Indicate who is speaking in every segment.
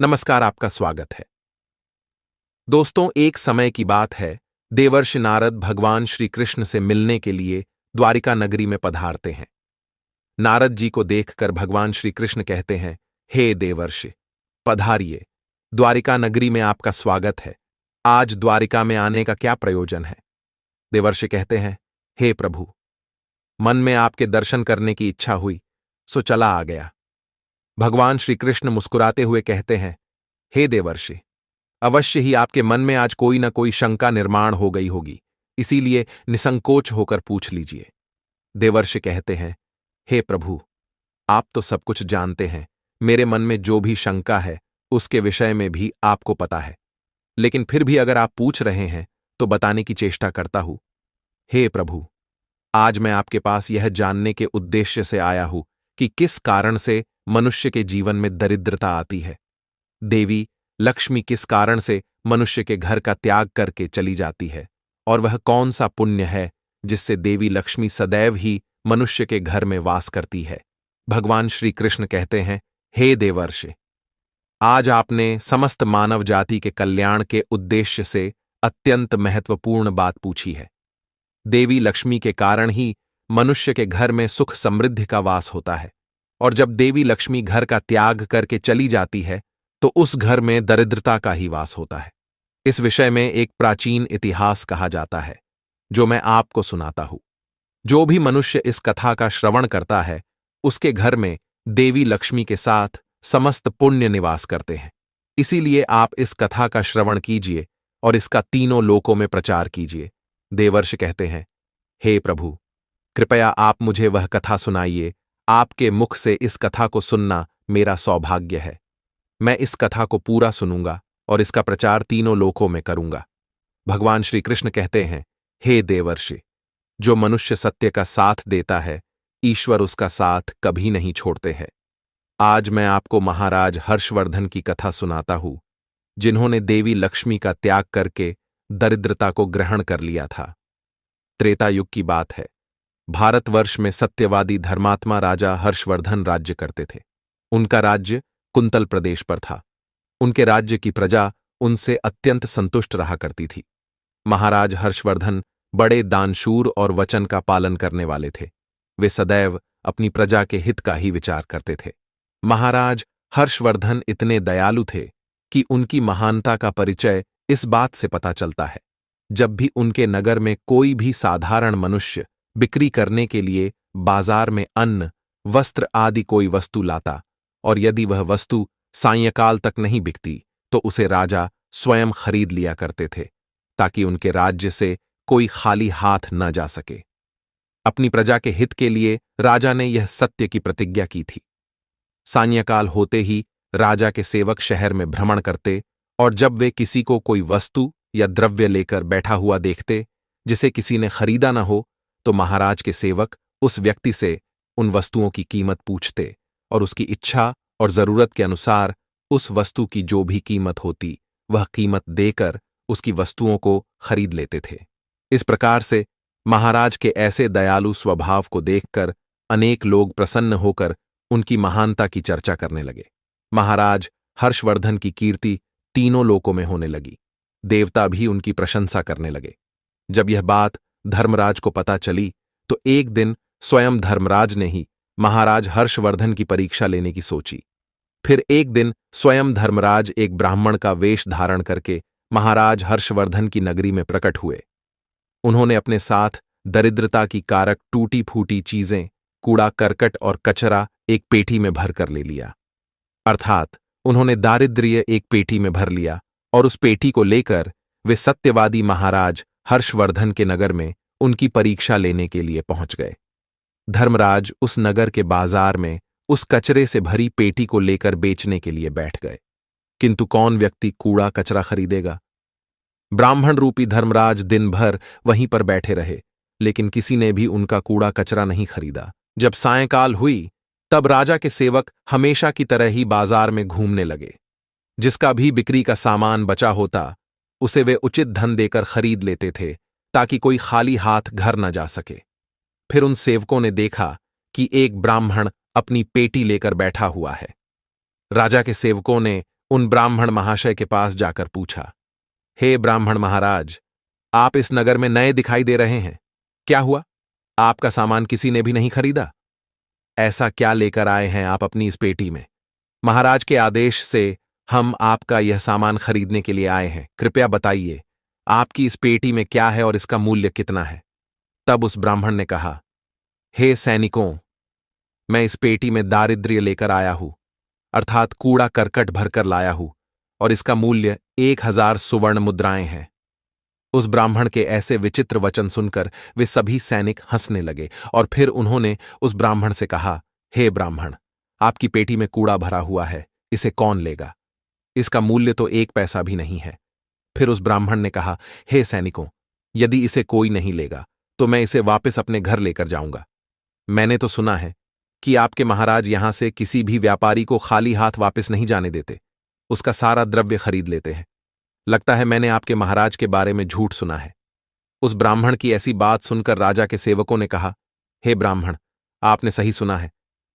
Speaker 1: नमस्कार, आपका स्वागत है। दोस्तों, एक समय की बात है, देवर्षि नारद भगवान श्री कृष्ण से मिलने के लिए द्वारिका नगरी में पधारते हैं। नारद जी को देखकर भगवान श्री कृष्ण कहते हैं, हे देवर्षि, पधारिए, द्वारिका नगरी में आपका स्वागत है। आज द्वारिका में आने का क्या प्रयोजन है? देवर्षि कहते हैं, हे प्रभु, मन में आपके दर्शन करने की इच्छा हुई, सो चला आ गया। भगवान श्री कृष्ण मुस्कुराते हुए कहते हैं, हे देवर्षि, अवश्य ही आपके मन में आज कोई न कोई शंका निर्माण हो गई होगी, इसीलिए निसंकोच होकर पूछ लीजिए। देवर्षि कहते हैं, हे प्रभु, आप तो सब कुछ जानते हैं, मेरे मन में जो भी शंका है उसके विषय में भी आपको पता है, लेकिन फिर भी अगर आप पूछ रहे हैं तो बताने की चेष्टा करता हूं। हे प्रभु, आज मैं आपके पास यह जानने के उद्देश्य से आया हूं कि किस कारण से मनुष्य के जीवन में दरिद्रता आती है। देवी लक्ष्मी किस कारण से मनुष्य के घर का त्याग करके चली जाती है, और वह कौन सा पुण्य है जिससे देवी लक्ष्मी सदैव ही मनुष्य के घर में वास करती है। भगवान श्री कृष्ण कहते हैं, हे देवर्षि, आज आपने समस्त मानव जाति के कल्याण के उद्देश्य से अत्यंत महत्वपूर्ण बात पूछी है। देवी लक्ष्मी के कारण ही मनुष्य के घर में सुख समृद्धि का वास होता है, और जब देवी लक्ष्मी घर का त्याग करके चली जाती है तो उस घर में दरिद्रता का ही वास होता है। इस विषय में एक प्राचीन इतिहास कहा जाता है, जो मैं आपको सुनाता हूं। जो भी मनुष्य इस कथा का श्रवण करता है, उसके घर में देवी लक्ष्मी के साथ समस्त पुण्य निवास करते हैं। इसीलिए आप इस कथा का श्रवण कीजिए और इसका तीनों लोकों में प्रचार कीजिए। देवर्षि कहते हैं, हे प्रभु, कृपया आप मुझे वह कथा सुनाइए। आपके मुख से इस कथा को सुनना मेरा सौभाग्य है। मैं इस कथा को पूरा सुनूंगा और इसका प्रचार तीनों लोकों में करूंगा। भगवान श्री कृष्ण कहते हैं, हे देवर्षि, जो मनुष्य सत्य का साथ देता है, ईश्वर उसका साथ कभी नहीं छोड़ते हैं। आज मैं आपको महाराज हर्षवर्धन की कथा सुनाता हूं, जिन्होंने देवी लक्ष्मी का त्याग करके दरिद्रता को ग्रहण कर लिया था। त्रेता युग की बात है। भारतवर्ष में सत्यवादी धर्मात्मा राजा हर्षवर्धन राज्य करते थे। उनका राज्य कुंतल प्रदेश पर था। उनके राज्य की प्रजा उनसे अत्यंत संतुष्ट रहा करती थी। महाराज हर्षवर्धन बड़े दानशूर और वचन का पालन करने वाले थे। वे सदैव अपनी प्रजा के हित का ही विचार करते थे। महाराज हर्षवर्धन इतने दयालु थे कि उनकी महानता का परिचय इस बात से पता चलता है, जब भी उनके नगर में कोई भी साधारण मनुष्य बिक्री करने के लिए बाजार में अन्न, वस्त्र आदि कोई वस्तु लाता, और यदि वह वस्तु सायंकाल तक नहीं बिकती तो उसे राजा स्वयं खरीद लिया करते थे, ताकि उनके राज्य से कोई खाली हाथ न जा सके। अपनी प्रजा के हित के लिए राजा ने यह सत्य की प्रतिज्ञा की थी। सायंकाल होते ही राजा के सेवक शहर में भ्रमण करते, और जब वे किसी को कोई वस्तु या द्रव्य लेकर बैठा हुआ देखते जिसे किसी ने खरीदा न हो, तो महाराज के सेवक उस व्यक्ति से उन वस्तुओं की कीमत पूछते और उसकी इच्छा और जरूरत के अनुसार उस वस्तु की जो भी कीमत होती वह कीमत देकर उसकी वस्तुओं को खरीद लेते थे। इस प्रकार से महाराज के ऐसे दयालु स्वभाव को देखकर अनेक लोग प्रसन्न होकर उनकी महानता की चर्चा करने लगे। महाराज हर्षवर्धन की कीर्ति तीनों लोकों में होने लगी। देवता भी उनकी प्रशंसा करने लगे। जब यह बात धर्मराज को पता चली तो एक दिन स्वयं धर्मराज ने ही महाराज हर्षवर्धन की परीक्षा लेने की सोची। फिर एक दिन स्वयं धर्मराज एक ब्राह्मण का वेश धारण करके महाराज हर्षवर्धन की नगरी में प्रकट हुए। उन्होंने अपने साथ दरिद्रता की कारक टूटी फूटी चीजें, कूड़ा करकट और कचरा एक पेटी में भर कर ले लिया। अर्थात उन्होंने दारिद्र्य एक पेटी में भर लिया, और उस पेटी को लेकर वे सत्यवादी महाराज हर्षवर्धन के नगर में उनकी परीक्षा लेने के लिए पहुंच गए। धर्मराज उस नगर के बाजार में उस कचरे से भरी पेटी को लेकर बेचने के लिए बैठ गए, किंतु कौन व्यक्ति कूड़ा कचरा खरीदेगा? ब्राह्मण रूपी धर्मराज दिन भर वहीं पर बैठे रहे, लेकिन किसी ने भी उनका कूड़ा कचरा नहीं खरीदा। जब सायंकाल हुई तब राजा के सेवक हमेशा की तरह ही बाजार में घूमने लगे। जिसका भी बिक्री का सामान बचा होता उसे वे उचित धन देकर खरीद लेते थे, ताकि कोई खाली हाथ घर न जा सके। फिर उन सेवकों ने देखा कि एक ब्राह्मण अपनी पेटी लेकर बैठा हुआ है। राजा के सेवकों ने उन ब्राह्मण महाशय के पास जाकर पूछा, हे ब्राह्मण महाराज, आप इस नगर में नए दिखाई दे रहे हैं। क्या हुआ? आपका सामान किसी ने भी नहीं खरीदा? ऐसा क्या लेकर आए हैं आप अपनी इस पेटी में? महाराज के आदेश से हम आपका यह सामान खरीदने के लिए आए हैं। कृपया बताइए, आपकी इस पेटी में क्या है और इसका मूल्य कितना है? तब उस ब्राह्मण ने कहा, हे सैनिकों, मैं इस पेटी में दारिद्र्य लेकर आया हूं, अर्थात कूड़ा करकट भरकर लाया हूं, और इसका मूल्य 1000 सुवर्ण मुद्राएं हैं। उस ब्राह्मण के ऐसे विचित्र वचन सुनकर वे सभी सैनिक हंसने लगे और फिर उन्होंने उस ब्राह्मण से कहा, हे ब्राह्मण, आपकी पेटी में कूड़ा भरा हुआ है, इसे कौन लेगा? इसका मूल्य तो 1 पैसा भी नहीं है। फिर उस ब्राह्मण ने कहा, हे सैनिकों, यदि इसे कोई नहीं लेगा तो मैं इसे वापस अपने घर लेकर जाऊंगा। मैंने तो सुना है कि आपके महाराज यहां से किसी भी व्यापारी को खाली हाथ वापस नहीं जाने देते, उसका सारा द्रव्य खरीद लेते हैं। लगता है मैंने आपके महाराज के बारे में झूठ सुना है। उस ब्राह्मण की ऐसी बात सुनकर राजा के सेवकों ने कहा, हे ब्राह्मण, आपने सही सुना है।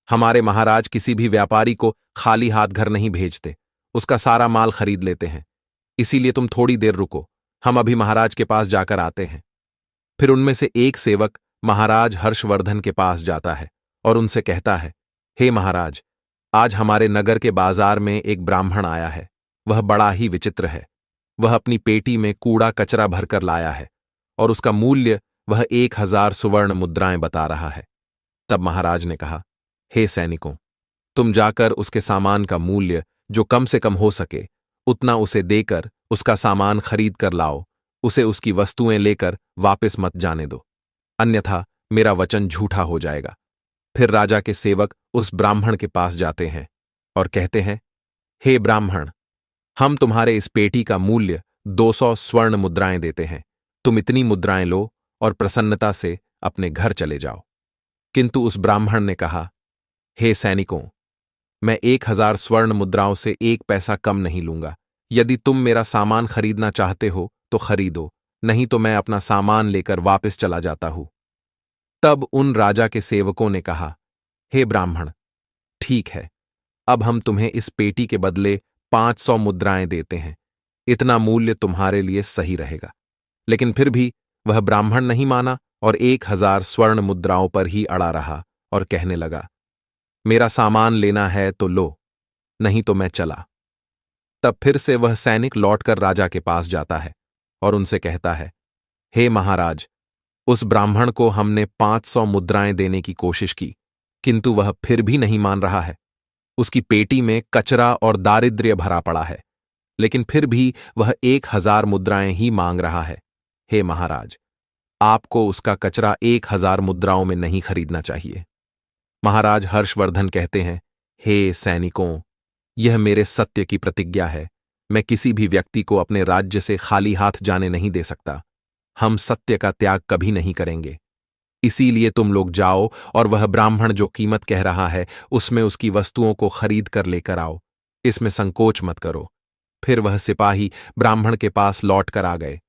Speaker 1: हमारे महाराज किसी भी व्यापारी को खाली हाथ घर नहीं भेजते, उसका सारा माल खरीद लेते हैं। इसीलिए तुम थोड़ी देर रुको, हम अभी महाराज के पास जाकर आते हैं। फिर उनमें से एक सेवक महाराज हर्षवर्धन के पास जाता है और उनसे कहता है, हे महाराज, आज हमारे नगर के बाजार में एक ब्राह्मण आया है। वह बड़ा ही विचित्र है। वह अपनी पेटी में कूड़ा कचरा भरकर लाया है और उसका मूल्य वह 1000 सुवर्ण मुद्राएं बता रहा है। तब महाराज ने कहा, हे सैनिकों, तुम जाकर उसके सामान का मूल्य जो कम से कम हो सके उतना उसे देकर उसका सामान खरीद कर लाओ। उसे उसकी वस्तुएं लेकर वापस मत जाने दो, अन्यथा मेरा वचन झूठा हो जाएगा। फिर राजा के सेवक उस ब्राह्मण के पास जाते हैं और कहते हैं, हे ब्राह्मण, हम तुम्हारे इस पेटी का मूल्य 200 स्वर्ण मुद्राएं देते हैं। तुम इतनी मुद्राएं लो और प्रसन्नता से अपने घर चले जाओ। किंतु उस ब्राह्मण ने कहा, हे सैनिकों, मैं 1000 स्वर्ण मुद्राओं से 1 पैसा कम नहीं लूंगा। यदि तुम मेरा सामान खरीदना चाहते हो तो खरीदो, नहीं तो मैं अपना सामान लेकर वापस चला जाता हूं। तब उन राजा के सेवकों ने कहा, हे ब्राह्मण, ठीक है, अब हम तुम्हें इस पेटी के बदले 500 मुद्राएं देते हैं। इतना मूल्य तुम्हारे लिए सही रहेगा। लेकिन फिर भी वह ब्राह्मण नहीं माना और 1000 स्वर्ण मुद्राओं पर ही अड़ा रहा और कहने लगा, मेरा सामान लेना है तो लो, नहीं तो मैं चला। तब फिर से वह सैनिक लौटकर राजा के पास जाता है और उनसे कहता है, हे महाराज, उस ब्राह्मण को हमने 500 मुद्राएं देने की कोशिश की, किंतु वह फिर भी नहीं मान रहा है। उसकी पेटी में कचरा और दारिद्र्य भरा पड़ा है, लेकिन फिर भी वह 1000 मुद्राएं ही मांग रहा है। हे महाराज, आपको उसका कचरा 1000 मुद्राओं में नहीं खरीदना चाहिए। महाराज हर्षवर्धन कहते हैं, हे सैनिकों, यह मेरे सत्य की प्रतिज्ञा है। मैं किसी भी व्यक्ति को अपने राज्य से खाली हाथ जाने नहीं दे सकता। हम सत्य का त्याग कभी नहीं करेंगे। इसीलिए तुम लोग जाओ और वह ब्राह्मण जो कीमत कह रहा है उसमें उसकी वस्तुओं को खरीद कर लेकर आओ। इसमें संकोच मत करो। फिर वह सिपाही ब्राह्मण के पास लौट कर आ गए।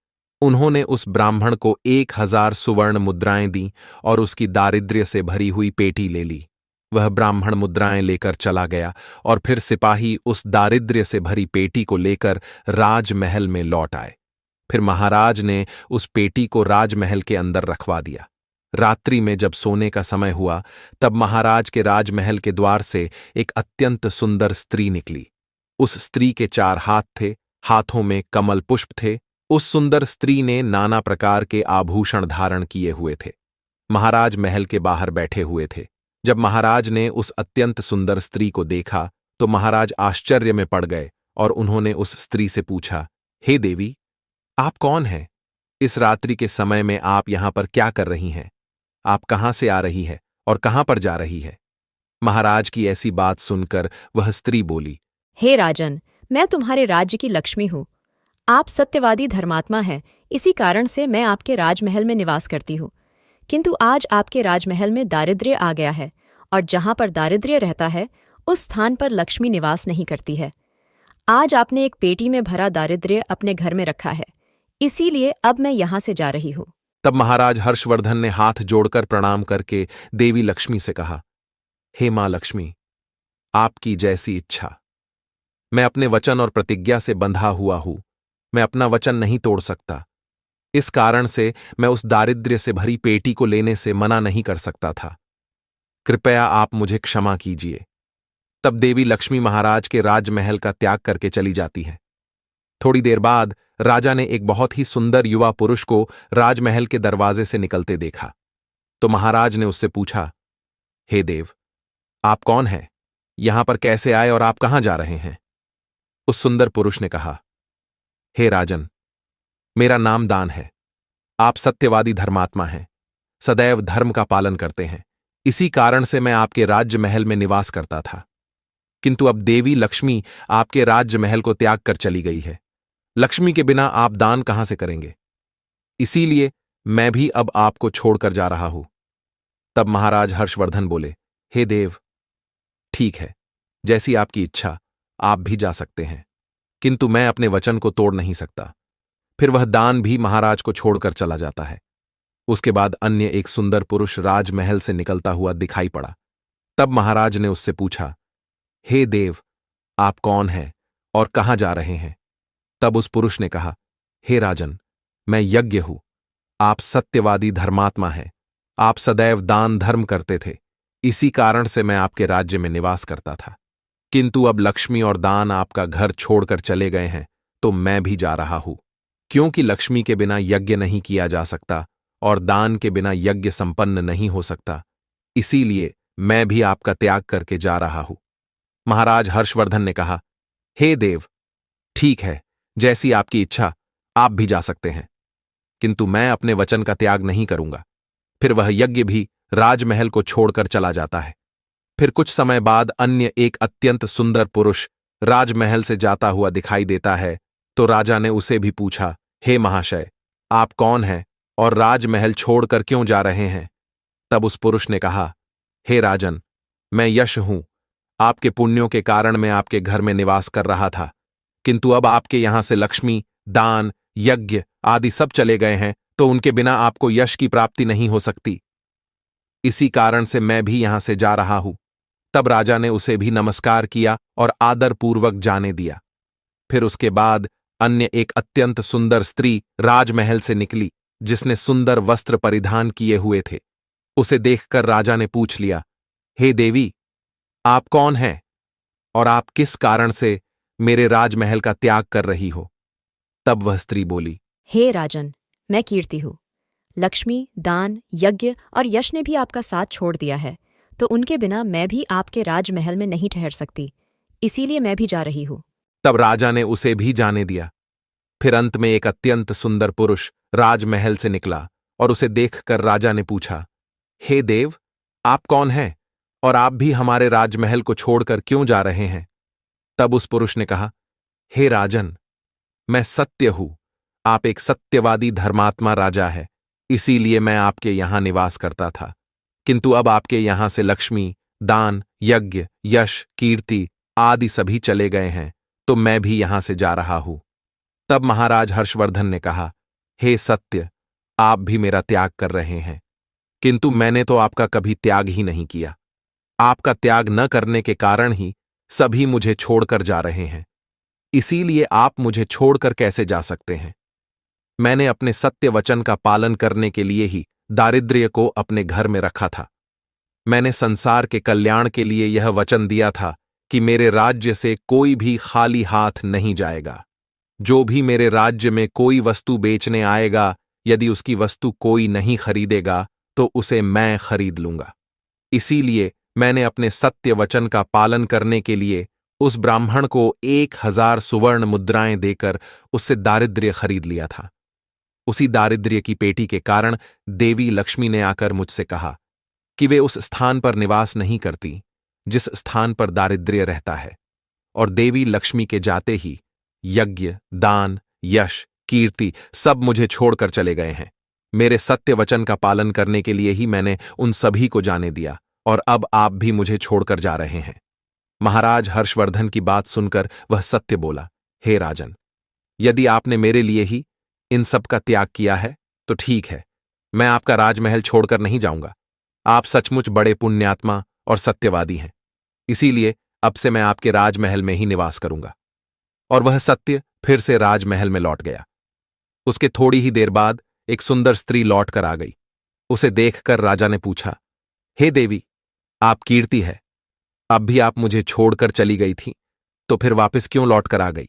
Speaker 1: उन्होंने उस ब्राह्मण को 1000 सुवर्ण मुद्राएं दी और उसकी दारिद्र्य से भरी हुई पेटी ले ली। वह ब्राह्मण मुद्राएं लेकर चला गया और फिर सिपाही उस दारिद्र्य से भरी पेटी को लेकर राजमहल में लौट आए। फिर महाराज ने उस पेटी को राजमहल के अंदर रखवा दिया। रात्रि में जब सोने का समय हुआ तब महाराज के राजमहल के द्वार से एक अत्यंत सुंदर स्त्री निकली। उस स्त्री के 4 हाथ थे, हाथों में कमल पुष्प थे। उस सुंदर स्त्री ने नाना प्रकार के आभूषण धारण किए हुए थे। महाराज महल के बाहर बैठे हुए थे। जब महाराज ने उस अत्यंत सुंदर स्त्री को देखा तो महाराज आश्चर्य में पड़ गए और उन्होंने उस स्त्री से पूछा, हे देवी, आप कौन हैं? इस रात्रि के समय में आप यहां पर क्या कर रही हैं? आप कहां से आ रही है और कहां पर जा रही है? महाराज की ऐसी बात सुनकर वह स्त्री बोली,
Speaker 2: हे राजन, मैं तुम्हारे राज्य की लक्ष्मी हूँ। आप सत्यवादी धर्मात्मा हैं, इसी कारण से मैं आपके राजमहल में निवास करती हूँ। किंतु आज आपके राजमहल में दारिद्र्य आ गया है और जहाँ पर दारिद्र्य रहता है उस स्थान पर लक्ष्मी निवास नहीं करती है। आज आपने एक पेटी में भरा दारिद्र्य अपने घर में रखा है, इसीलिए अब मैं यहाँ से जा रही हूँ।
Speaker 1: तब महाराज हर्षवर्धन ने हाथ जोड़कर प्रणाम करके देवी लक्ष्मी से कहा, हे मां लक्ष्मी, आपकी जैसी इच्छा। मैं अपने वचन और प्रतिज्ञा से बंधा हुआ हूं। मैं अपना वचन नहीं तोड़ सकता। इस कारण से मैं उस दारिद्र्य से भरी पेटी को लेने से मना नहीं कर सकता था। कृपया आप मुझे क्षमा कीजिए। तब देवी लक्ष्मी महाराज के राजमहल का त्याग करके चली जाती है। थोड़ी देर बाद राजा ने एक बहुत ही सुंदर युवा पुरुष को राजमहल के दरवाजे से निकलते देखा। तो महाराज ने उससे पूछा, हे देव, आप कौन हैं? यहां पर कैसे आए और आप कहां जा रहे हैं? उस सुंदर पुरुष ने कहा, हे राजन, मेरा नाम दान है। आप सत्यवादी धर्मात्मा हैं, सदैव धर्म का पालन करते हैं। इसी कारण से मैं आपके राज्य महल में निवास करता था। किंतु अब देवी लक्ष्मी आपके राज्य महल को त्याग कर चली गई है। लक्ष्मी के बिना आप दान कहां से करेंगे? इसीलिए मैं भी अब आपको छोड़कर जा रहा हूं। तब महाराज हर्षवर्धन बोले, हे देव, ठीक है, जैसी आपकी इच्छा, आप भी जा सकते हैं, किंतु मैं अपने वचन को तोड़ नहीं सकता। फिर वह दान भी महाराज को छोड़कर चला जाता है। उसके बाद अन्य एक सुंदर पुरुष राजमहल से निकलता हुआ दिखाई पड़ा। तब महाराज ने उससे पूछा, हे देव, आप कौन हैं और कहां जा रहे हैं? तब उस पुरुष ने कहा, हे राजन, मैं यज्ञ हूं। आप सत्यवादी धर्मात्मा हैं। आप सदैव दान धर्म करते थे। इसी कारण से मैं आपके राज्य में निवास करता था। किंतु अब लक्ष्मी और दान आपका घर छोड़कर चले गए हैं, तो मैं भी जा रहा हूं। क्योंकि लक्ष्मी के बिना यज्ञ नहीं किया जा सकता और दान के बिना यज्ञ संपन्न नहीं हो सकता, इसीलिए मैं भी आपका त्याग करके जा रहा हूं। महाराज हर्षवर्धन ने कहा, हे देव, ठीक है, जैसी आपकी इच्छा, आप भी जा सकते हैं, किंतु मैं अपने वचन का त्याग नहीं करूंगा। फिर वह यज्ञ भी राजमहल को छोड़कर चला जाता है। फिर कुछ समय बाद अन्य एक अत्यंत सुंदर पुरुष राजमहल से जाता हुआ दिखाई देता है। तो राजा ने उसे भी पूछा, हे महाशय, आप कौन हैं और राजमहल छोड़कर क्यों जा रहे हैं? तब उस पुरुष ने कहा, हे राजन, मैं यश हूं। आपके पुण्यों के कारण मैं आपके घर में निवास कर रहा था, किंतु अब आपके यहां से लक्ष्मी, दान, यज्ञ आदि सब चले गए हैं, तो उनके बिना आपको यश की प्राप्ति नहीं हो सकती। इसी कारण से मैं भी यहां से जा रहा हूं। तब राजा ने उसे भी नमस्कार किया और आदरपूर्वक जाने दिया। फिर उसके बाद अन्य एक अत्यंत सुंदर स्त्री राजमहल से निकली, जिसने सुंदर वस्त्र परिधान किए हुए थे। उसे देखकर राजा ने पूछ लिया, हे देवी, आप कौन हैं और आप किस कारण से मेरे राजमहल का त्याग कर रही हो? तब वह स्त्री बोली,
Speaker 2: हे राजन, मैं कीर्ति हूँ। लक्ष्मी, दान, यज्ञ और यश ने भी आपका साथ छोड़ दिया है, तो उनके बिना मैं भी आपके राजमहल में नहीं ठहर सकती। इसीलिए मैं भी जा रही हूँ।
Speaker 1: तब राजा ने उसे भी जाने दिया। फिर अंत में एक अत्यंत सुंदर पुरुष राजमहल से निकला और उसे देखकर राजा ने पूछा, हे देव, आप कौन हैं और आप भी हमारे राजमहल को छोड़कर क्यों जा रहे हैं? तब उस पुरुष ने कहा, हे राजन, मैं सत्य हूं। आप एक सत्यवादी धर्मात्मा राजा है, इसीलिए मैं आपके यहां निवास करता था। किंतु अब आपके यहां से लक्ष्मी, दान, यज्ञ, यश, कीर्ति आदि सभी चले गए हैं, तो मैं भी यहां से जा रहा हूं। तब महाराज हर्षवर्धन ने कहा, हे सत्य, आप भी मेरा त्याग कर रहे हैं, किंतु मैंने तो आपका कभी त्याग ही नहीं किया। आपका त्याग न करने के कारण ही सभी मुझे छोड़कर जा रहे हैं। इसीलिए आप मुझे छोड़कर कैसे जा सकते हैं? मैंने अपने सत्य वचन का पालन करने के लिए ही दारिद्र्य को अपने घर में रखा था। मैंने संसार के कल्याण के लिए यह वचन दिया था कि मेरे राज्य से कोई भी खाली हाथ नहीं जाएगा। जो भी मेरे राज्य में कोई वस्तु बेचने आएगा, यदि उसकी वस्तु कोई नहीं खरीदेगा, तो उसे मैं खरीद लूंगा। इसीलिए मैंने अपने सत्य वचन का पालन करने के लिए उस ब्राह्मण को 1000 सुवर्ण मुद्राएं देकर उससे दारिद्र्य खरीद लिया था। उसी दारिद्र्य की पेटी के कारण देवी लक्ष्मी ने आकर मुझसे कहा कि वे उस स्थान पर निवास नहीं करती जिस स्थान पर दारिद्र्य रहता है, और देवी लक्ष्मी के जाते ही यज्ञ, दान, यश, कीर्ति सब मुझे छोड़कर चले गए हैं। मेरे सत्य वचन का पालन करने के लिए ही मैंने उन सभी को जाने दिया, और अब आप भी मुझे छोड़कर जा रहे हैं। महाराज हर्षवर्धन की बात सुनकर वह सत्य बोला, हे राजन, यदि आपने मेरे लिए ही इन सब का त्याग किया है तो ठीक है, मैं आपका राजमहल छोड़कर नहीं जाऊंगा। आप सचमुच बड़े पुण्यात्मा और सत्यवादी हैं, इसीलिए अब से मैं आपके राजमहल में ही निवास करूंगा। और वह सत्य फिर से राजमहल में लौट गया। उसके थोड़ी ही देर बाद एक सुंदर स्त्री लौट कर आ गई। उसे देखकर राजा ने पूछा, हे देवी, आप कीर्ति है, अब भी आप मुझे छोड़कर चली गई थी, तो फिर वापस क्यों लौट कर आ गई?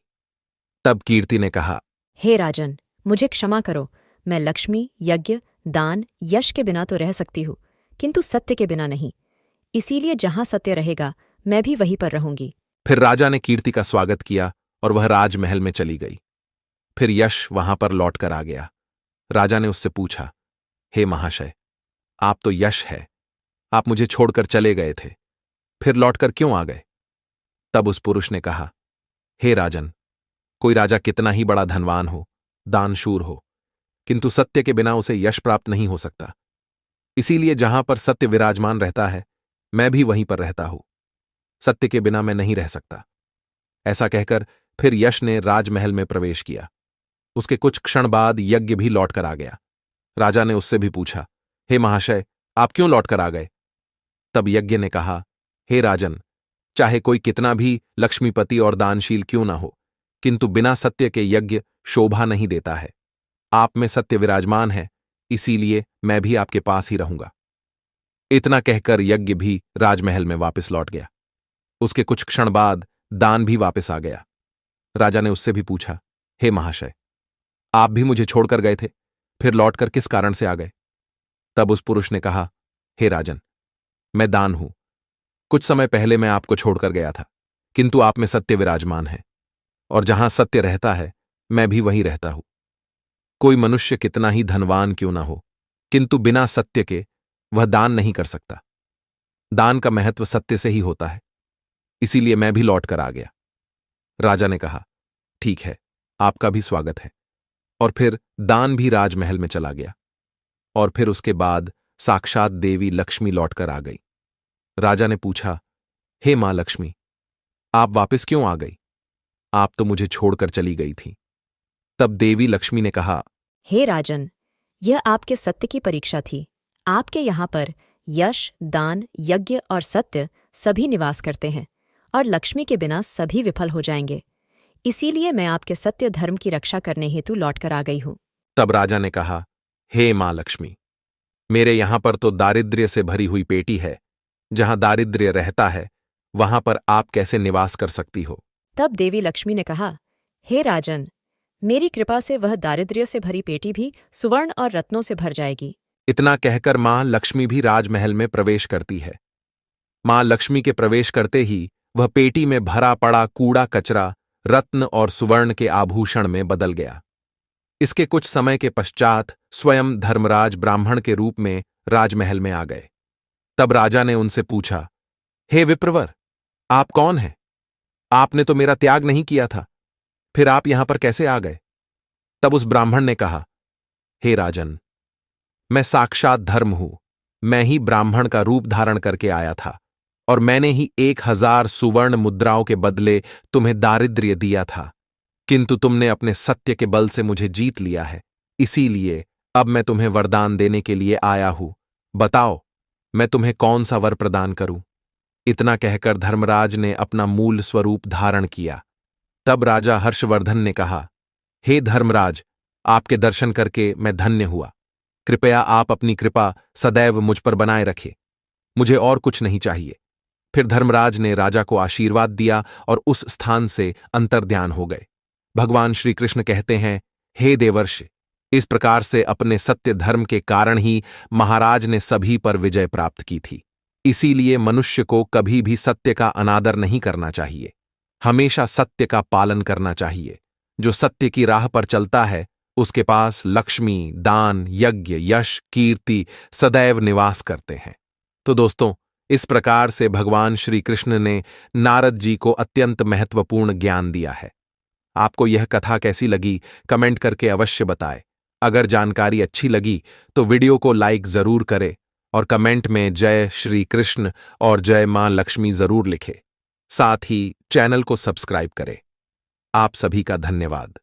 Speaker 1: तब कीर्ति ने कहा,
Speaker 2: हे राजन, मुझे क्षमा करो। मैं लक्ष्मी, यज्ञ, दान, यश के बिना तो रह सकती हूँ, किंतु सत्य के बिना नहीं। इसीलिए जहां सत्य रहेगा मैं भी वहीं पर रहूंगी।
Speaker 1: फिर राजा ने कीर्ति का स्वागत किया और वह राजमहल में चली गई। फिर यश वहां पर लौट कर आ गया। राजा ने उससे पूछा, हे महाशय, आप तो यश है, आप मुझे छोड़कर चले गए थे, फिर लौटकर क्यों आ गए? तब उस पुरुष ने कहा, हे राजन, कोई राजा कितना ही बड़ा धनवान हो, दानशूर हो, किंतु सत्य के बिना उसे यश प्राप्त नहीं हो सकता। इसीलिए जहां पर सत्य विराजमान रहता है मैं भी वहीं पर रहता हूं। सत्य के बिना मैं नहीं रह सकता। ऐसा कहकर फिर यश ने राजमहल में प्रवेश किया। उसके कुछ क्षण बाद यज्ञ भी लौटकर आ गया। राजा ने उससे भी पूछा, हे महाशय, आप क्यों लौटकर आ गए? तब यज्ञ ने कहा, हे राजन, चाहे कोई कितना भी लक्ष्मीपति और दानशील क्यों ना हो, किंतु बिना सत्य के यज्ञ शोभा नहीं देता है। आप में सत्य विराजमान है, इसीलिए मैं भी आपके पास ही रहूंगा। इतना कहकर यज्ञ भी राजमहल में वापस लौट गया। उसके कुछ क्षण बाद दान भी वापस आ गया। राजा ने उससे भी पूछा, हे महाशय, आप भी मुझे छोड़कर गए थे, फिर लौटकर किस कारण से आ गए? तब उस पुरुष ने कहा, हे राजन, मैं दान हूं। कुछ समय पहले मैं आपको छोड़कर गया था, किंतु आप में सत्य विराजमान है, और जहां सत्य रहता है मैं भी वहीं रहता हूं। कोई मनुष्य कितना ही धनवान क्यों ना हो, किंतु बिना सत्य के वह दान नहीं कर सकता। दान का महत्व सत्य से ही होता है, इसीलिए मैं भी लौट कर आ गया। राजा ने कहा, ठीक है, आपका भी स्वागत है। और फिर दान भी राजमहल में चला गया। और फिर उसके बाद साक्षात देवी लक्ष्मी लौटकर आ गई। राजा ने पूछा, हे मां लक्ष्मी, आप वापस क्यों आ गई? आप तो मुझे छोड़कर चली गई थी। तब देवी लक्ष्मी ने कहा,
Speaker 2: हे राजन, यह आपके सत्य की परीक्षा थी। आपके यहाँ पर यश, दान, यज्ञ और सत्य सभी निवास करते हैं, और लक्ष्मी के बिना सभी विफल हो जाएंगे। इसीलिए मैं आपके सत्य धर्म की रक्षा करने हेतु लौटकर आ गई हूं।
Speaker 1: तब राजा ने कहा, हे मां लक्ष्मी, मेरे यहां पर तो दारिद्र्य से भरी हुई पेटी है। जहां दारिद्र्य रहता है वहां पर आप कैसे निवास कर सकती हो?
Speaker 2: तब देवी लक्ष्मी ने कहा, हे राजन, मेरी कृपा से वह दारिद्र्य से भरी पेटी भी सुवर्ण और रत्नों से भर जाएगी।
Speaker 1: इतना कहकर मां लक्ष्मी भी राजमहल में प्रवेश करती है। मां लक्ष्मी के प्रवेश करते ही वह पेटी में भरा पड़ा कूड़ा कचरा रत्न और सुवर्ण के आभूषण में बदल गया। इसके कुछ समय के पश्चात स्वयं धर्मराज ब्राह्मण के रूप में राजमहल में आ गए। तब राजा ने उनसे पूछा, हे विप्रवर, आप कौन हैं? आपने तो मेरा त्याग नहीं किया था, फिर आप यहां पर कैसे आ गए? तब उस ब्राह्मण ने कहा, हे राजन, मैं साक्षात धर्म हूं। मैं ही ब्राह्मण का रूप धारण करके आया था, और मैंने ही 1000 सुवर्ण मुद्राओं के बदले तुम्हें दारिद्र्य दिया था, किंतु तुमने अपने सत्य के बल से मुझे जीत लिया है। इसीलिए अब मैं तुम्हें वरदान देने के लिए आया हूं। बताओ, मैं तुम्हें कौन सा वर प्रदान करूं? इतना कहकर धर्मराज ने अपना मूल स्वरूप धारण किया। तब राजा हर्षवर्धन ने कहा, हे धर्मराज, आपके दर्शन करके मैं धन्य हुआ। कृपया आप अपनी कृपा सदैव मुझ पर बनाए रखें। मुझे और कुछ नहीं चाहिए। फिर धर्मराज ने राजा को आशीर्वाद दिया और उस स्थान से अंतर्ध्यान हो गए। भगवान श्री कृष्ण कहते हैं, हे देवर्षि, इस प्रकार से अपने सत्य धर्म के कारण ही महाराज ने सभी पर विजय प्राप्त की थी। इसीलिए मनुष्य को कभी भी सत्य का अनादर नहीं करना चाहिए। हमेशा सत्य का पालन करना चाहिए। जो सत्य की राह पर चलता है उसके पास लक्ष्मी, दान, यज्ञ, यश, कीर्ति सदैव निवास करते हैं। तो दोस्तों, इस प्रकार से भगवान श्री कृष्ण ने नारद जी को अत्यंत महत्वपूर्ण ज्ञान दिया है। आपको यह कथा कैसी लगी कमेंट करके अवश्य बताएं। अगर जानकारी अच्छी लगी तो वीडियो को लाइक जरूर करें और कमेंट में जय श्री कृष्ण और जय मां लक्ष्मी जरूर लिखें। साथ ही चैनल को सब्सक्राइब करें। आप सभी का धन्यवाद।